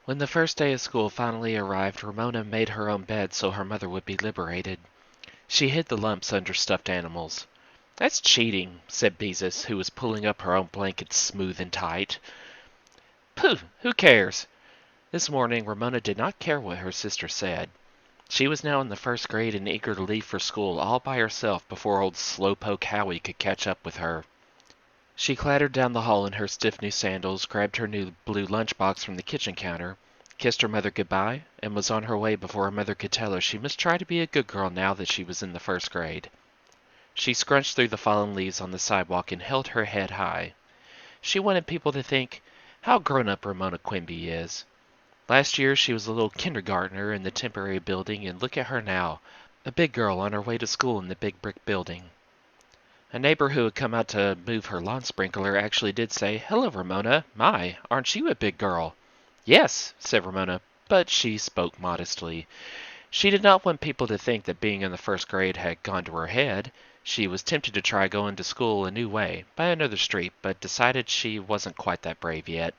When the first day of school finally arrived, Ramona made her own bed so her mother would be liberated. She hid the lumps under stuffed animals. "That's cheating," said Beezus, who was pulling up her own blankets smooth and tight. "Pooh, who cares?" This morning Ramona did not care what her sister said. She was now in the first grade and eager to leave for school all by herself before old slowpoke Howie could catch up with her. She clattered down the hall in her stiff new sandals, grabbed her new blue lunchbox from the kitchen counter, kissed her mother goodbye, and was on her way before her mother could tell her she must try to be a good girl now that she was in the first grade. She scrunched through the fallen leaves on the sidewalk and held her head high. She wanted people to think how grown up Ramona Quimby is. Last year she was a little kindergartner in the temporary building, and look at her now, a big girl on her way to school in the big brick building. A neighbor who had come out to move her lawn sprinkler actually did say, "Hello, Ramona. My, aren't you a big girl?" "Yes," said Ramona, but she spoke modestly. She did not want people to think that being in the first grade had gone to her head. She was tempted to try going to school a new way, by another street, but decided she wasn't quite that brave yet.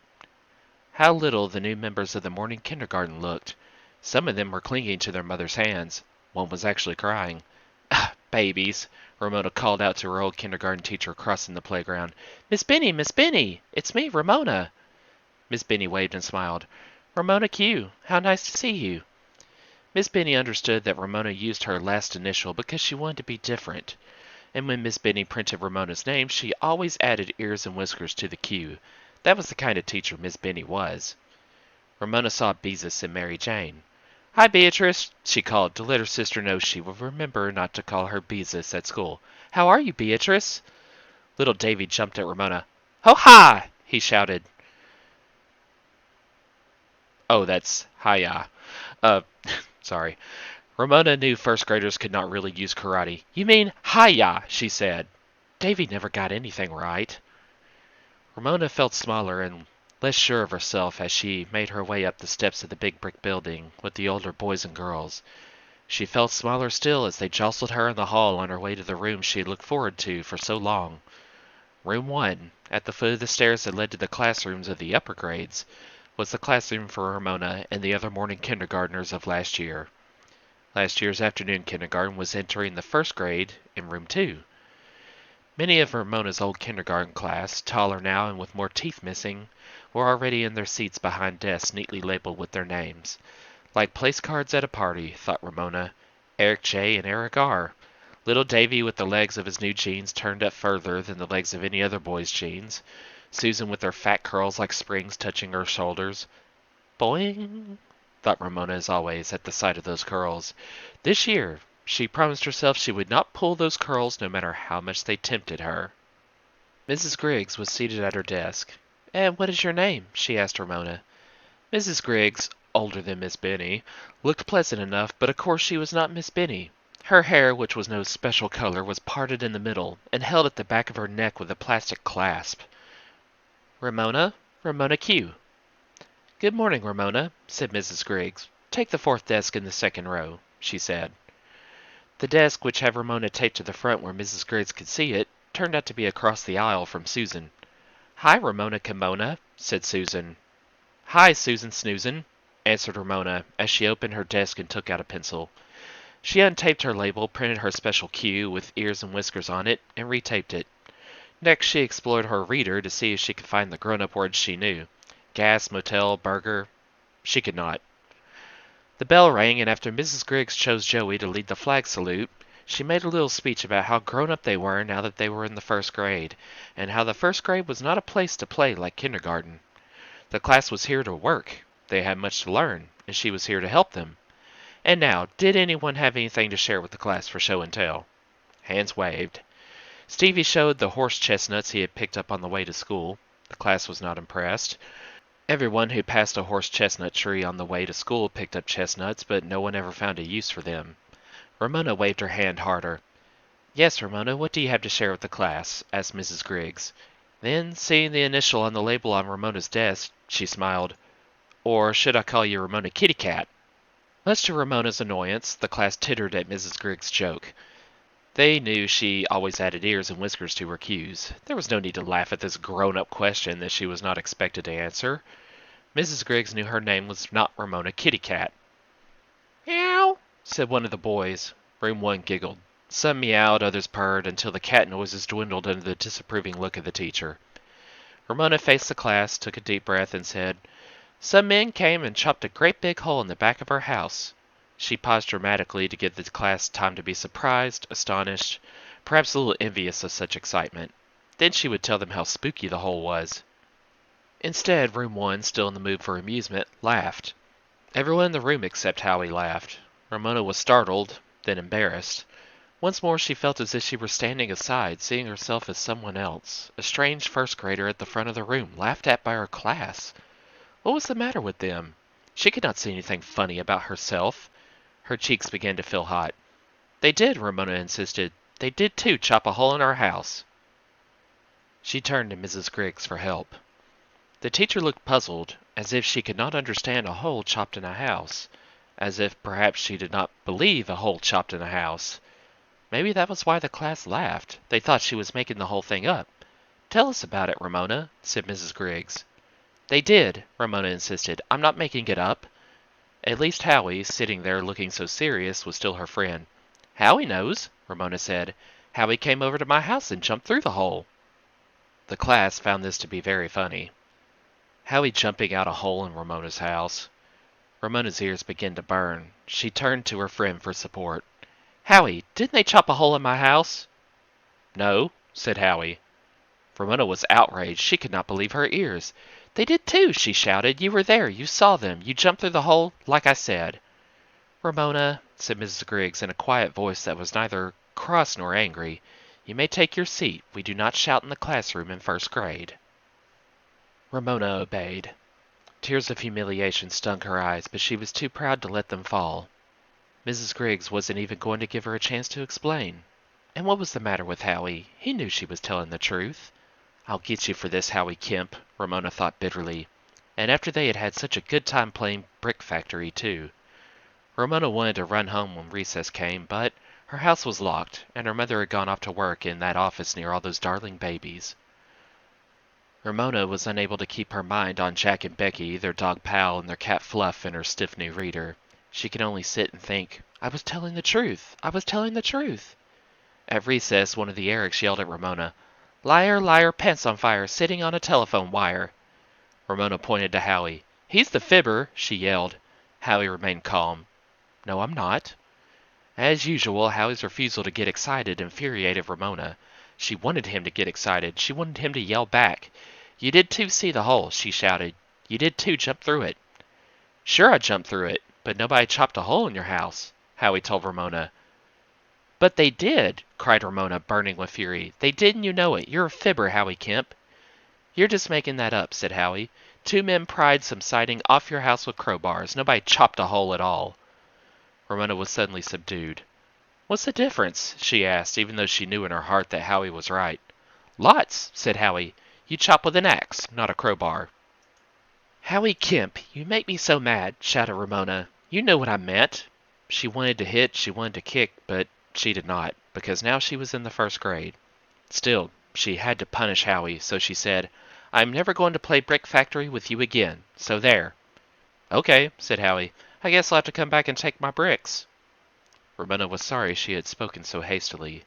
How little the new members of the morning kindergarten looked. Some of them were clinging to their mother's hands. One was actually crying. "Ah, babies," Ramona called out to her old kindergarten teacher crossing the playground. "Miss Benny, Miss Benny! It's me, Ramona!" Miss Benny waved and smiled. "Ramona Q, how nice to see you." Miss Benny understood that Ramona used her last initial because she wanted to be different. And when Miss Benny printed Ramona's name, she always added ears and whiskers to the Q. That was the kind of teacher Miss Benny was. Ramona saw Beezus and Mary Jane. "Hi, Beatrice," she called to let her sister know she would remember not to call her Beezus at school. "How are you, Beatrice?" Little Davy jumped at Ramona. "Ho-ha!" he shouted. Oh, that's hi-ya. Uh, sorry. Ramona knew first graders could not really use karate. "You mean hi-ya," she said. Davy never got anything right. Ramona felt smaller and less sure of herself as she made her way up the steps of the big brick building with the older boys and girls. She felt smaller still as they jostled her in the hall on her way to the room she had looked forward to for so long. Room 1, at the foot of the stairs that led to the classrooms of the upper grades, was the classroom for Ramona and the other morning kindergartners of last year. Last year's afternoon kindergarten was entering the first grade in room 2. Many of Ramona's old kindergarten class, taller now and with more teeth missing, were already in their seats behind desks neatly labeled with their names. Like place cards at a party, thought Ramona. Eric J. and Eric R. Little Davy with the legs of his new jeans turned up further than the legs of any other boy's jeans. Susan with her fat curls like springs touching her shoulders. Boing, thought Ramona as always at the sight of those curls. This year, she promised herself she would not pull those curls no matter how much they tempted her. Mrs. Griggs was seated at her desk. "And what is your name?" she asked Ramona. Mrs. Griggs, older than Miss Benny, looked pleasant enough, but of course she was not Miss Benny. Her hair, which was no special color, was parted in the middle and held at the back of her neck with a plastic clasp. "Ramona? Ramona Q." "Good morning, Ramona," said Mrs. Griggs. "Take the fourth desk in the second row," she said. The desk, which had Ramona taped to the front where Mrs. Griggs could see it, turned out to be across the aisle from Susan. "Hi, Ramona Kimona," said Susan. "Hi, Susan Snoozen," answered Ramona as she opened her desk and took out a pencil. She untaped her label, printed her special Q with ears and whiskers on it, and retaped it. Next she explored her reader to see if she could find the grown-up words she knew. Gas, motel, burger. She could not. The bell rang, and after Mrs. Griggs chose Joey to lead the flag salute, she made a little speech about how grown-up they were now that they were in the first grade, and how the first grade was not a place to play like kindergarten. The class was here to work. They had much to learn, and she was here to help them. And now, did anyone have anything to share with the class for show and tell? Hands waved. Stevie showed the horse chestnuts he had picked up on the way to school. The class was not impressed. Everyone who passed a horse chestnut tree on the way to school picked up chestnuts, but no one ever found a use for them. Ramona waved her hand harder. "Yes, Ramona, what do you have to share with the class?" asked Mrs. Griggs. Then, seeing the initial on the label on Ramona's desk, she smiled. "Or should I call you Ramona Kitty Cat?" Much to Ramona's annoyance, the class tittered at Mrs. Griggs' joke. They knew she always added ears and whiskers to her cues. There was no need to laugh at this grown-up question that she was not expected to answer. Mrs. Griggs knew her name was not Ramona Kitty Cat. Meow, said one of the boys. Room 1 giggled. Some meowed, others purred, until the cat noises dwindled under the disapproving look of the teacher. Ramona faced the class, took a deep breath, and said, "Some men came and chopped a great big hole in the back of our house." She paused dramatically to give the class time to be surprised, astonished, perhaps a little envious of such excitement. Then she would tell them how spooky the hole was. Instead, Room 1, still in the mood for amusement, laughed. Everyone in the room except Howie laughed. Ramona was startled, then embarrassed. Once more she felt as if she were standing aside, seeing herself as someone else, a strange first grader at the front of the room, laughed at by her class. What was the matter with them? She could not see anything funny about herself. Her cheeks began to feel hot. "They did," Ramona insisted. "They did too, chop a hole in our house." She turned to Mrs. Griggs for help. The teacher looked puzzled, as if she could not understand a hole chopped in a house, as if perhaps she did not believe a hole chopped in a house. Maybe that was why the class laughed. They thought she was making the whole thing up. "Tell us about it, Ramona," said Mrs. Griggs. "They did," Ramona insisted. "I'm not making it up." At least Howie, sitting there looking so serious, was still her friend. "Howie knows," Ramona said. "Howie came over to my house and jumped through the hole." The class found this to be very funny. Howie jumping out a hole in Ramona's house. Ramona's ears began to burn. She turned to her friend for support. "Howie, didn't they chop a hole in my house?" "No," said Howie. Ramona was outraged. She could not believe her ears. "They did too," she shouted. "You were there. You saw them. You jumped through the hole, like I said." "Ramona," said Mrs. Griggs in a quiet voice that was neither cross nor angry, "you may take your seat. We do not shout in the classroom in first grade." Ramona obeyed. Tears of humiliation stung her eyes, but she was too proud to let them fall. Mrs. Griggs wasn't even going to give her a chance to explain. And what was the matter with Howie? He knew she was telling the truth. "I'll get you for this, Howie Kemp," Ramona thought bitterly. And after they had had such a good time playing Brick Factory, too. Ramona wanted to run home when recess came, but her house was locked, and her mother had gone off to work in that office near all those darling babies. Ramona was unable to keep her mind on Jack and Becky, their dog Pal, and their cat Fluff, and her stiff new reader. She could only sit and think, "I was telling the truth! I was telling the truth!" At recess, one of the Erics yelled at Ramona, "Liar, liar, pants on fire, sitting on a telephone wire." Ramona pointed to Howie. "He's the fibber," she yelled. Howie remained calm. "No, I'm not." As usual, Howie's refusal to get excited infuriated Ramona. She wanted him to get excited. She wanted him to yell back. "You did too see the hole," she shouted. "You did too jump through it." "Sure I jumped through it, but nobody chopped a hole in your house," Howie told Ramona. "But they did," cried Ramona, burning with fury. "They did and you know it. You're a fibber, Howie Kemp." "You're just making that up," said Howie. "Two men pried some siding off your house with crowbars. Nobody chopped a hole at all." Ramona was suddenly subdued. "What's the difference?" she asked, even though she knew in her heart that Howie was right. "Lots," said Howie. "You chop with an axe, not a crowbar." "Howie Kemp, you make me so mad," shouted Ramona. "You know what I meant." She wanted to hit, she wanted to kick, but she did not, because now she was in the first grade. Still, she had to punish Howie, so she said, "I'm never going to play Brick Factory with you again, so there." "Okay," said Howie. "I guess I'll have to come back and take my bricks." Ramona was sorry she had spoken so hastily.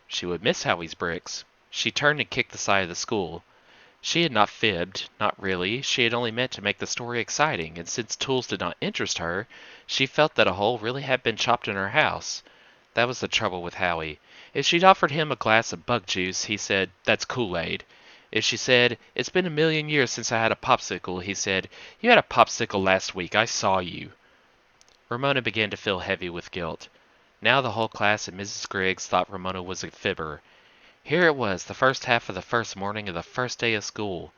She would miss Howie's bricks. She turned and kicked the side of the school. She had not fibbed, not really. She had only meant to make the story exciting, and since tools did not interest her, she felt that a hole really had been chopped in her house. That was the trouble with Howie. If she'd offered him a glass of bug juice, he said, "That's Kool-Aid." If she said, "It's been a million years since I had a popsicle," he said, "You had a popsicle last week. I saw you." Ramona began to feel heavy with guilt. Now the whole class and Mrs. Griggs thought Ramona was a fibber. Here it was, the first half of the first morning of the first day of school,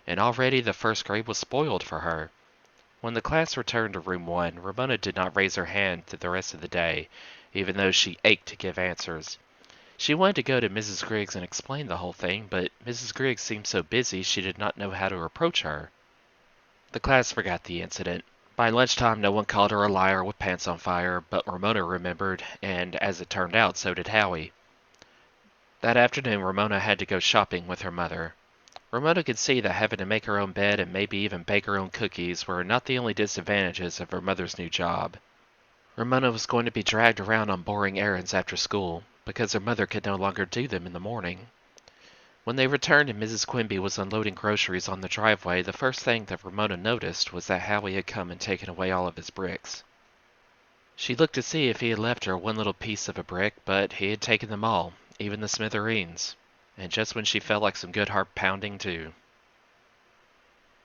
and already the first grade was spoiled for her. When the class returned to room 1, Ramona did not raise her hand through the rest of the day, even though she ached to give answers. She wanted to go to Mrs. Griggs and explain the whole thing, but Mrs. Griggs seemed so busy she did not know how to approach her. The class forgot the incident. By lunchtime, no one called her a liar with pants on fire, but Ramona remembered, and as it turned out, so did Howie. That afternoon, Ramona had to go shopping with her mother. Ramona could see that having to make her own bed and maybe even bake her own cookies were not the only disadvantages of her mother's new job. Ramona was going to be dragged around on boring errands after school, because her mother could no longer do them in the morning. When they returned and Mrs. Quimby was unloading groceries on the driveway, the first thing that Ramona noticed was that Howie had come and taken away all of his bricks. She looked to see if he had left her one little piece of a brick, but he had taken them all, even the smithereens. And just when she felt like some good heart pounding too.